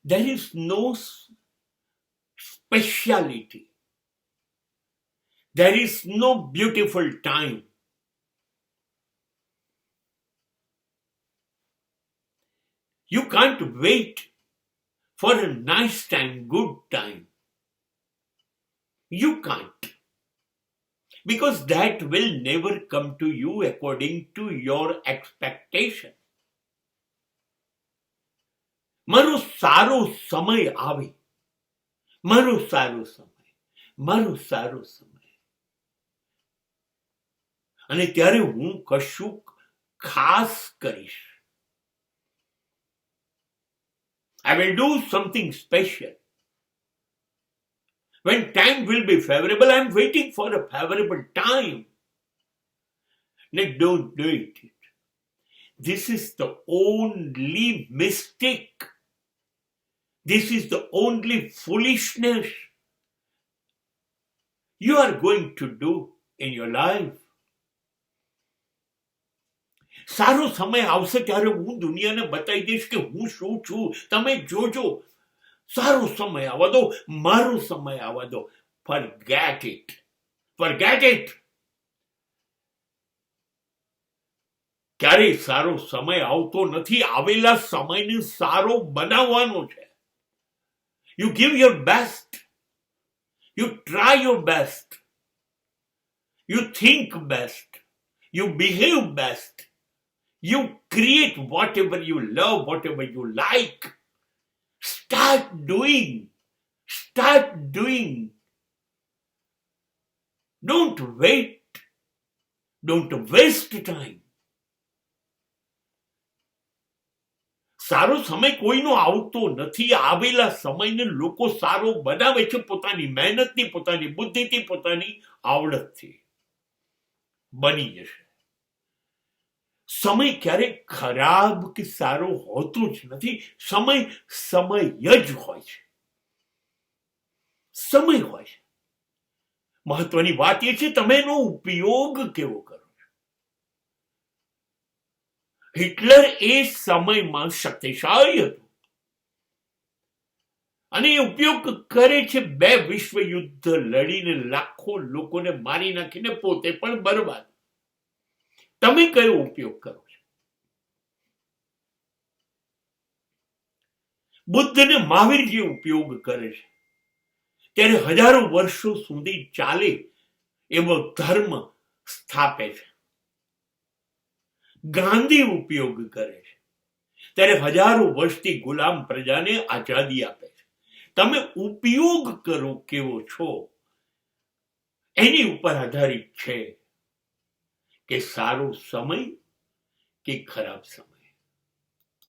There is no speciality. There is no beautiful time. You can't wait for a nice time, good time. You can't. Because that will never come to you according to your expectation. મારો સારો સમય આવે, મારો સારો સમય, મારો સારો સમય. અને ત્યારે હું કશુંક ખાસ કરીશ. I will do something special. When time will be favorable, I am waiting for a favorable time. Don't do it. This is the only mistake. This is the only foolishness you are going to do in your life. સારો સમય આવશે ત્યારે હું દુનિયાને બતાવી દઈશ કે હું શું છું. તમે જોજો. સારો સમય આવવા દો, મારો સમય આવવા દો. Forget it. Forget it. ક્યારેય સારો સમય આવતો નથી. આવેલા સમયને સારો બનાવવાનો છે. You give your best. You try your best. You think best. You behave best. You create whatever you love, whatever you like. Start doing. Start doing. Don't wait. Don't waste time. સારો સમય કોઈનો આવતો નથી. આવેલા સમયને લોકો સારો બનાવે છે પોતાની મહેનતથી, પોતાની બુદ્ધિથી, પોતાની આવડતથી. બની જશે. સમય ક્યારેક ખરાબ કે સારો હોતો જ નથી. સમય સમય જ હોય છે. સમય હોય છે. મહત્વની વાત એ છે તમે એનો ઉપયોગ કેવો કરો. હિટલર એ સમયમાં શક્તિશાળી હતું અને એ ઉપયોગ કરે છે 2 વિશ્વયુદ્ધ લડીને, લાખો લોકોને મારી નાખીને, પોતે પણ બરબાદ. તમે કયો ઉપયોગ કરો છો? બુદ્ધ ને મહાવીર જે ઉપયોગ કરે છે ત્યારે હજારો વર્ષો સુધી ચાલે એવો ધર્મ સ્થાપે છે. ગાંધી ઉપયોગ કરે છે ત્યારે હજારો વર્ષથી ગુલામ પ્રજાને આઝાદી આપે છે. તમે ઉપયોગ કરો કેવો છો એની ઉપર આધારિત છે કે સારો સમય કે ખરાબ સમય.